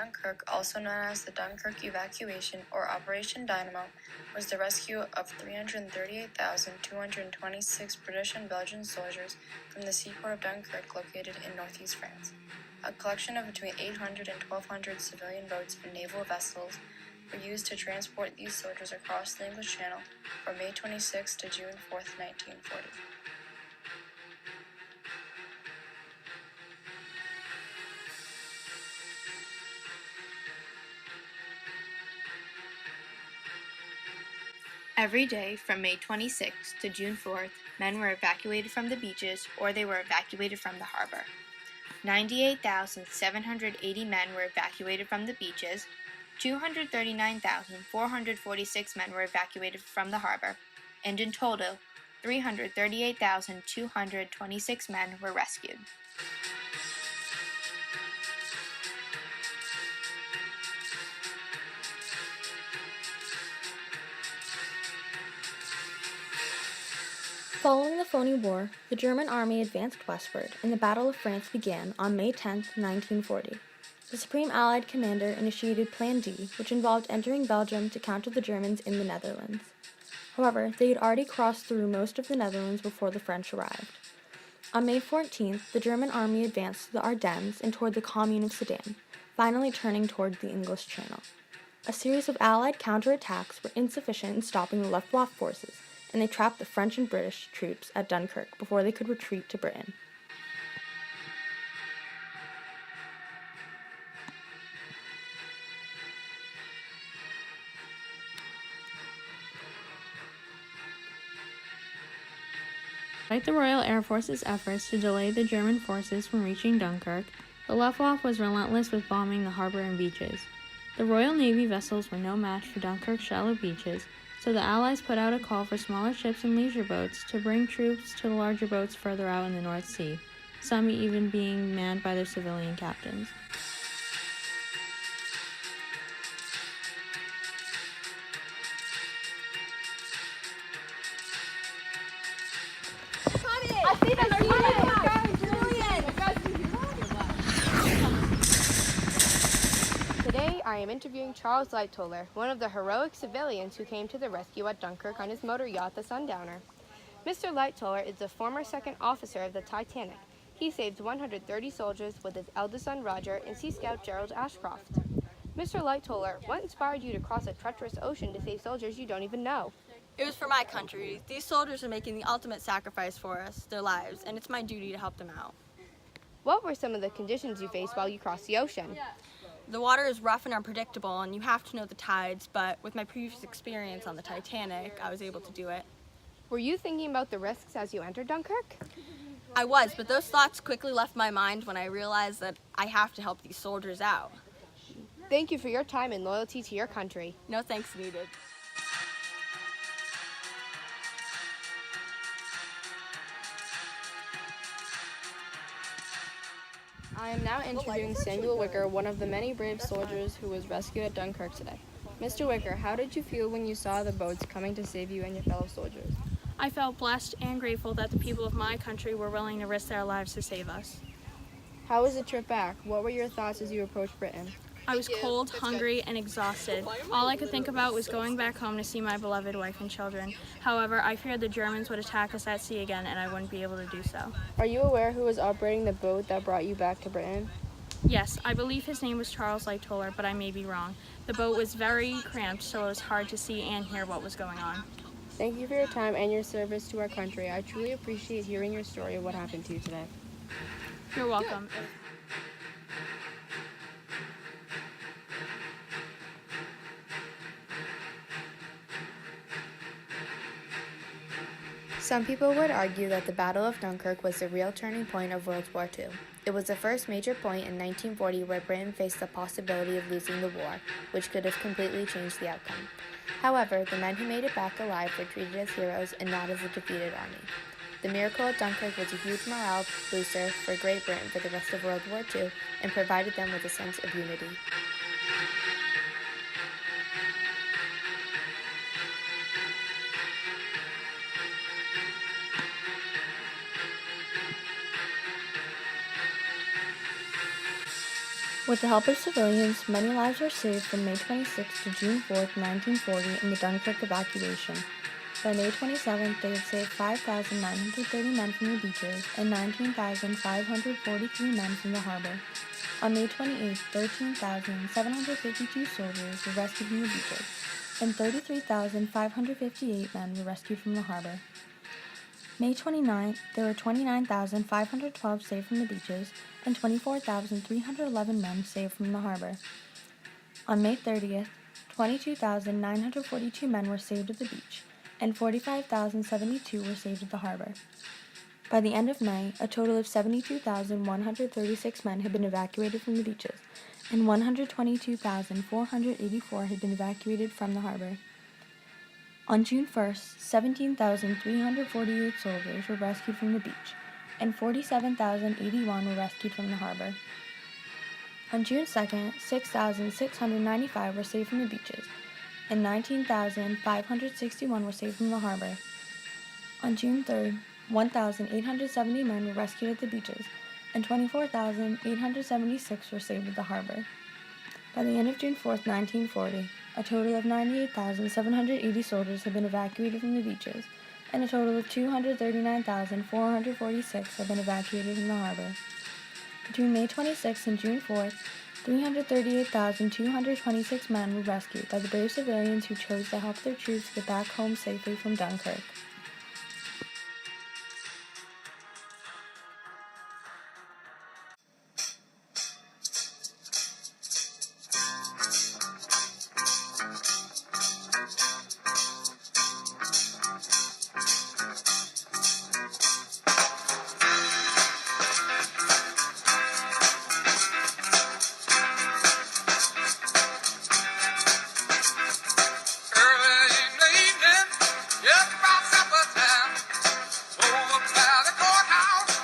Dunkirk, also known as the Dunkirk Evacuation or Operation Dynamo, was the rescue of 338,226 British and Belgian soldiers from the seaport of Dunkirk located in northeast France. A collection of between 800 and 1,200 civilian boats and naval vessels were used to transport these soldiers across the English Channel from May 26 to June 4, 1940. Every day from May 26th to June 4th, men were evacuated from the beaches or they were evacuated from the harbor. 98,780 men were evacuated from the beaches, 239,446 men were evacuated from the harbor, and in total, 338,226 men were rescued. Following the Phoney War, the German army advanced westward, and the Battle of France began on May 10, 1940. The Supreme Allied Commander initiated Plan D, which involved entering Belgium to counter the Germans in the Netherlands. However, they had already crossed through most of the Netherlands before the French arrived. On May 14th, the German army advanced to the Ardennes and toward the Commune of Sedan, finally turning toward the English Channel. A series of Allied counterattacks were insufficient in stopping the Luftwaffe forces, and they trapped the French and British troops at Dunkirk before they could retreat to Britain. Despite the Royal Air Force's efforts to delay the German forces from reaching Dunkirk, the Luftwaffe was relentless with bombing the harbor and beaches. The Royal Navy vessels were no match for Dunkirk's shallow beaches, so the Allies put out a call for smaller ships and leisure boats to bring troops to the larger boats further out in the North Sea, some even being manned by their civilian captains. Today, I am interviewing Charles Lightoller, one of the heroic civilians who came to the rescue at Dunkirk on his motor yacht, the Sundowner. Mr. Lightoller is the former second officer of the Titanic. He saved 130 soldiers with his eldest son Roger and Sea Scout Gerald Ashcroft. Mr. Lightoller, what inspired you to cross a treacherous ocean to save soldiers you don't even know? It was for my country. These soldiers are making the ultimate sacrifice for us, their lives, and it's my duty to help them out. What were some of the conditions you faced while you crossed the ocean? The water is rough and unpredictable, and you have to know the tides, but with my previous experience on the Titanic, I was able to do it. Were you thinking about the risks as you entered Dunkirk? I was, but those thoughts quickly left my mind when I realized that I have to help these soldiers out. Thank you for your time and loyalty to your country. No thanks needed. I am now interviewing Samuel Wicker, one of the many brave soldiers who was rescued at Dunkirk today. Mr. Wicker, how did you feel when you saw the boats coming to save you and your fellow soldiers? I felt blessed and grateful that the people of my country were willing to risk their lives to save us. How was the trip back? What were your thoughts as you approached Britain? I was cold, hungry, and exhausted. All I could think about was going back home to see my beloved wife and children. However, I feared the Germans would attack us at sea again, and I wouldn't be able to do so. Are you aware who was operating the boat that brought you back to Britain? Yes, I believe his name was Charles Lightoller, but I may be wrong. The boat was very cramped, so it was hard to see and hear what was going on. Thank you for your time and your service to our country. I truly appreciate hearing your story of what happened to you today. You're welcome. Some people would argue that the Battle of Dunkirk was the real turning point of World War II. It was the first major point in 1940 where Britain faced the possibility of losing the war, which could have completely changed the outcome. However, the men who made it back alive were treated as heroes and not as a defeated army. The miracle at Dunkirk was a huge morale booster for Great Britain for the rest of World War II and provided them with a sense of unity. With the help of civilians, many lives were saved from May 26 to June 4, 1940 in the Dunkirk evacuation. By May 27, they had saved 5,930 men from the beaches and 19,543 men from the harbor. On May 28, 13,752 soldiers were rescued from the beaches, and 33,558 men were rescued from the harbor. May 29, there were 29,512 saved from the beaches and 24,311 men saved from the harbor. On May 30th, 22,942 men were saved at the beach, and 45,072 were saved at the harbor. By the end of May, a total of 72,136 men had been evacuated from the beaches, and 122,484 had been evacuated from the harbor. On June 1st, 17,348 soldiers were rescued from the beach, and 47,081 were rescued from the harbor. On June 2nd, 6,695 were saved from the beaches, and 19,561 were saved from the harbor. On June 3rd, 1,870 men were rescued at the beaches, and 24,876 were saved at the harbor. By the end of June 4th, 1940, a total of 98,780 soldiers had been evacuated from the beaches, and a total of 239,446 had been evacuated from the harbor. Between May 26 and June 4th, 338,226 men were rescued by the brave civilians who chose to help their troops get back home safely from Dunkirk.